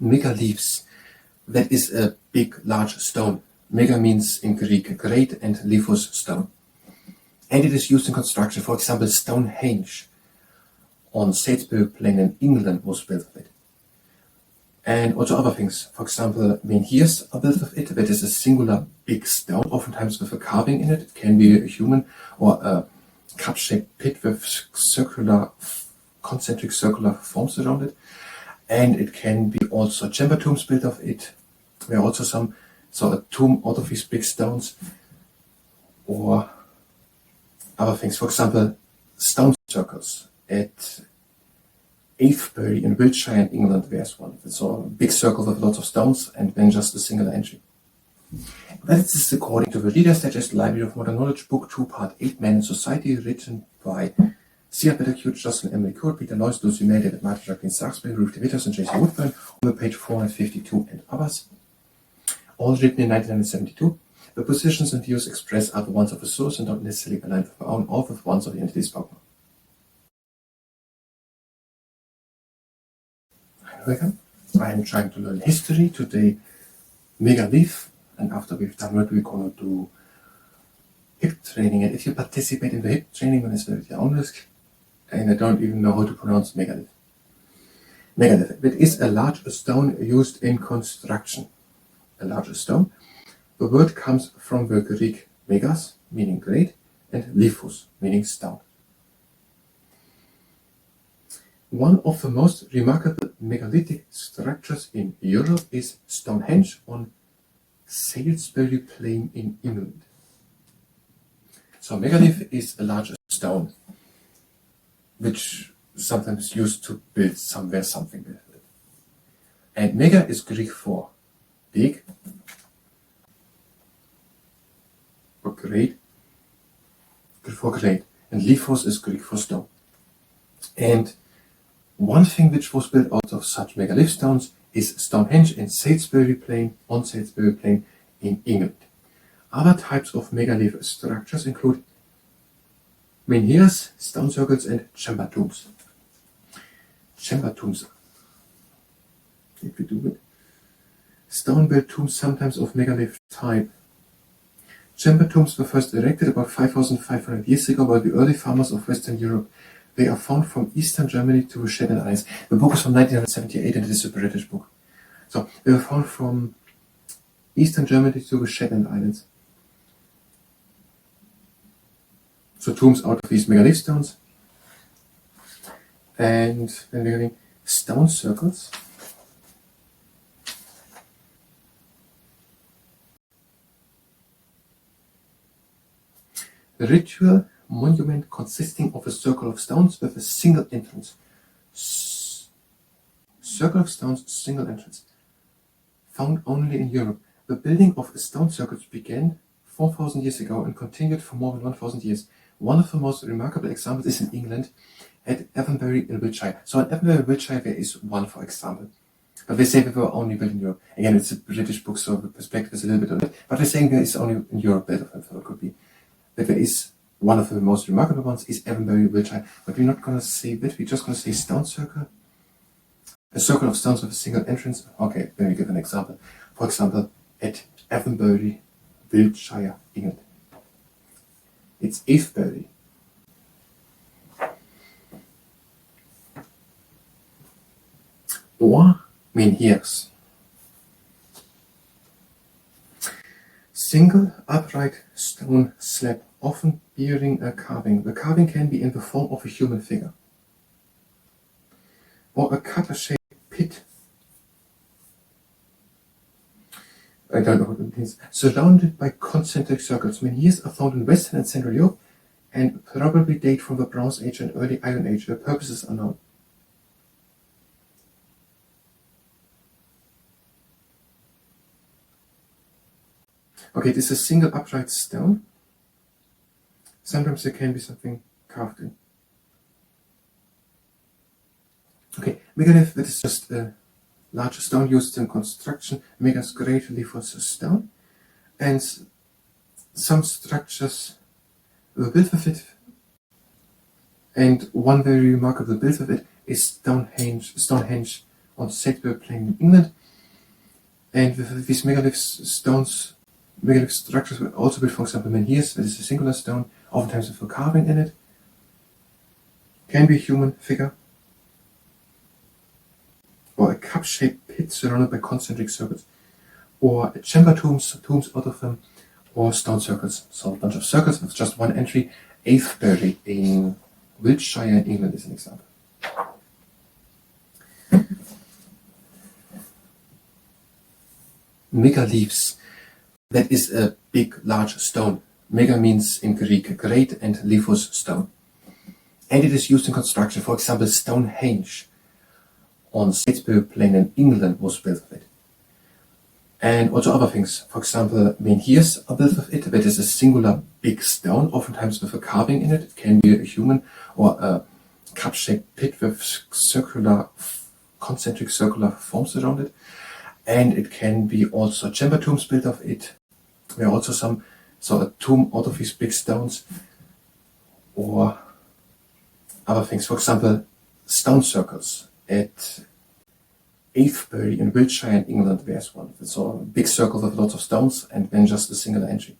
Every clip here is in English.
Megaliths. That is a big, large stone. Mega means in Greek great and lithos stone. And it is used in construction. For example, Stonehenge on Salisbury Plain in England was built with it. And also other things. For example, menhirs are built with it. That is a singular big stone, oftentimes with a carving in it. It can be a human or a cup-shaped pit with concentric circular forms around it. And it can be also chamber tombs built of it. There are also some, so a tomb out of these big stones, or other things. For example, stone circles at Avebury in Wiltshire in England, there's one. It's a big circle with lots of stones and then just a single entry. That is according to the Reader's Digest Library of Modern Knowledge, Book 2, Part 8, Man and Society, written by C.R. Pettercute, Jocelyn Emily Court, Peter Loyce, Lucy May, David Martin, Jacqueline Saxby, Ruth DeVitters, and Jason Woodburn, on the page 452 and others. All written in 1972. The positions and views expressed are the ones of the source and not necessarily aligned with our own or with ones of the entity spoken. Welcome. I am trying to learn history today, Megalith, and after we've done what we're going to do hip training. And if you participate in the hip training, then it's at your own risk. And I don't even know how to pronounce Megalith. Megalith. It is a large stone used in construction. A large stone. The word comes from the Greek megas, meaning great, and lithos, meaning stone. One of the most remarkable megalithic structures in Europe is Stonehenge on Salisbury Plain in England. So megalith is a large stone, which sometimes used to build somewhere something with it. And mega is Greek for big, or great, and lithos is Greek for stone. And one thing which was built out of such megalith stones is Stonehenge in Salisbury Plain, on Salisbury Plain in England. Other types of megalith structures include menhirs, stone circles, and chamber tombs. Chamber tombs. If we do it. Stone-built tombs, sometimes of megalith type. Chamber tombs were first erected about 5,500 years ago by the early farmers of Western Europe. They are found from eastern Germany to the Shetland Islands. The book is from 1978 and it is a British book. So they were found from eastern Germany to the Shetland Islands. So tombs out of these megalith stones. And then we're getting stone circles. The ritual monument consisting of a circle of stones with a single entrance. Circle of stones, single entrance. Found only in Europe. The building of stone circles began 4,000 years ago and continued for more than 1,000 years. One of the most remarkable examples is in England at Avebury in Wiltshire. So in Avebury in Wiltshire there is one, for example. But they say they were only built in Europe. Again, it's a British book, so the perspective is a little bit on it. But they're saying there is only in Europe built of them, so it could be. But there is one of the most remarkable ones is Avebury, Wiltshire. But we're not going to say that. We're just going to say stone circle. A circle of stones with a single entrance. Okay, let me give an example. For example, at Avebury, Wiltshire, England. It's Avebury. Or menhirs. Single upright stone slab, often bearing a carving. The carving can be in the form of a human figure, or a cup-shaped pit. I don't know what it means. Surrounded by concentric circles. Menhirs are found in Western and Central Europe and probably date from the Bronze Age and early Iron Age. Their purposes are known. Okay, this is a single upright stone. Sometimes there can be something carved in. Okay, megalith, that is just a large stone used in construction. Megas greatly for the stone. And some structures were built with it. And one very remarkable build of it is Stonehenge on Shakespeare playing in England. And with these megalith stones, megalith structures were also built, for example, menhirs, that is a singular stone, oftentimes with a carving in it. Can be a human figure, or a cup-shaped pit surrounded by concentric circles, or chamber tombs out of them, or stone circles. So a bunch of circles with just one entry. Avebury in Wiltshire, England is an example. Megaliths. That is a big, large stone. Mega means in Greek great and lithos stone. And it is used in construction. For example, Stonehenge on Shakespeare Plain in England was built with it. And also other things. For example, menhirs are built with it. That is a singular big stone, oftentimes with a carving in it. It can be a human or a cup-shaped pit with concentric circular forms around it. And it can be also chamber tombs built of it. There are also a tomb out of these big stones, or other things. For example, stone circles at Avebury in Wiltshire in England. There's one. It's a big circle with lots of stones and then just a singular entry.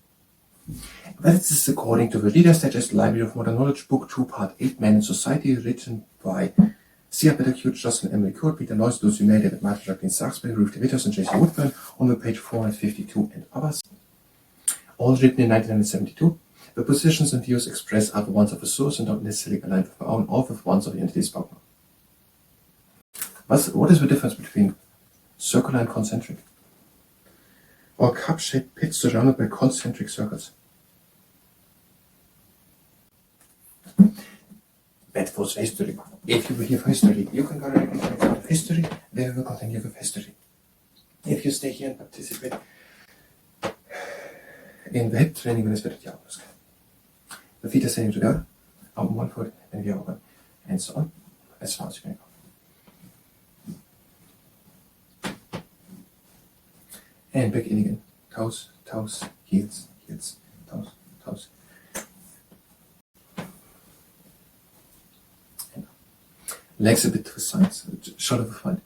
That is according to the Reader's Digest Library of Modern Knowledge, Book 2, Part 8, Man and Society, written by C.R. Pettercute, Jocelyn Emery Court, Peter Noyes, Lucy May, David Martin, Jacqueline Saxby, Ruth de Witters, and J.C. Woodburn, on the page 452 and others. All written in 1972. The positions and views expressed are the ones of the source and not necessarily aligned with my own or with ones of the entity spoken. What is the difference between circular and concentric? Or cup-shaped pits surrounded by concentric circles? That was history. If you will hear history, you can go directly to history, then we will continue with history. If you stay here and participate in the Hiptraining, then it's better to outlook. The feet are standing together, on one foot, then the other one, and so on, as far as you can go. And back in again. Toes, toes, heels, heels, toes, toes. And legs a bit to the sides, shoulder width,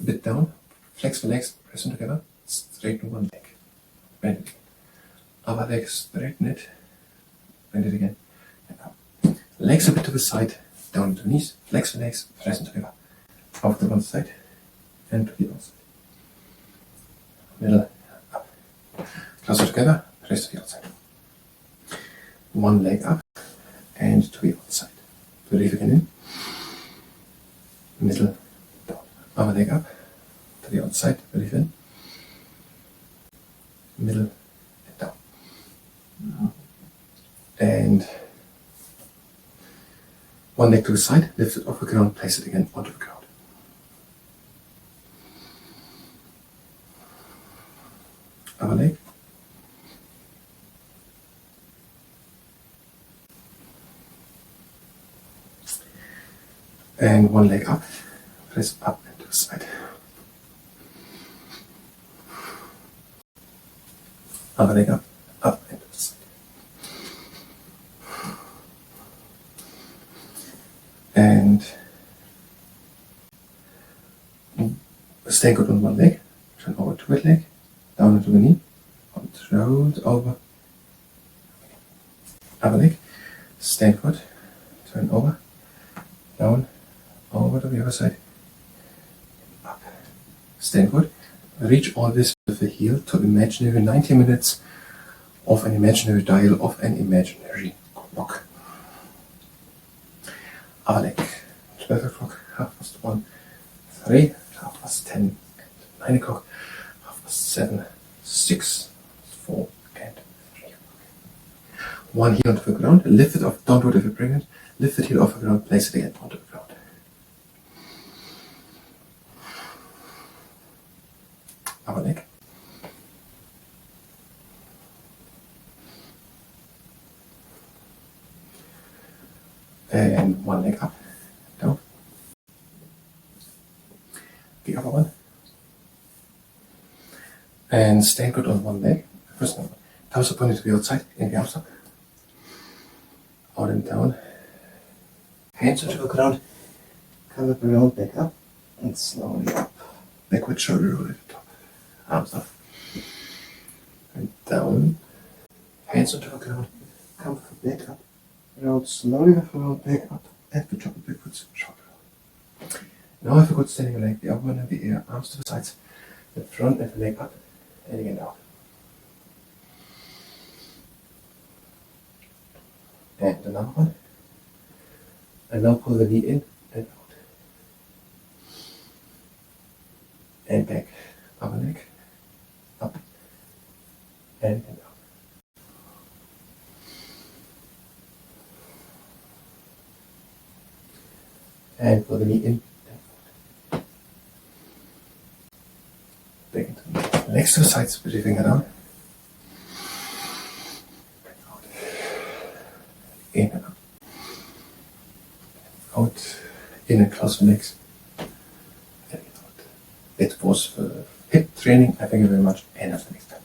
a bit down, flex the legs, press them together, straighten one leg, bend it. Other leg, straighten it, bend it again, and up. Legs a bit to the side, down to knees, flex the legs, press them together. Off to one side, and to the other side. Middle, up. Closer together, press to the outside. One leg up, and to the outside. Breathe again in. Middle, down. Other leg up, to the outside, breathe in. Middle, and down. And one leg to the side, lift it off the ground, place it again onto the ground. Other leg. And one leg up, press up and to the side. Other leg up and to the side. And stay good on one leg, turn over to that leg, down into the knee, rolled over, other leg, stand good, turn over, down, over to the other side, up, stand good, reach all this with the heel to imaginary 90 minutes of an imaginary dial of an imaginary clock. Other leg, 12 o'clock, 1:30, 3, 10, 9 o'clock, 7, 6, 4, and 3. One heel onto the ground, lift it off, don't do it if you're pregnant, lift the heel off the ground, place it again onto the ground. Other leg. And one leg up, down. The other one. And stand good on one leg. First one. Toes up onto the outside, in the arms up. Out and down. Hands onto the ground. Cover the ground, back up. And slowly up. Backward shoulder roll at the top. Arms up. And down. Hands onto the ground. Come back up. Roll slowly with the roll back up. And the drop backwards. Shoulder roll. Now have a good standing leg. The upper one in the air. Arms to the sides. The front and the leg up. And again down. And another one. And now pull the knee in and out. And back. Upper leg. Up. And down. And pull the knee in and out. Back into the knee. Next to the sides, put your finger down. Out. In and out. Out, in and close the legs, and out. It was hip training. I thank you very much, and until next time.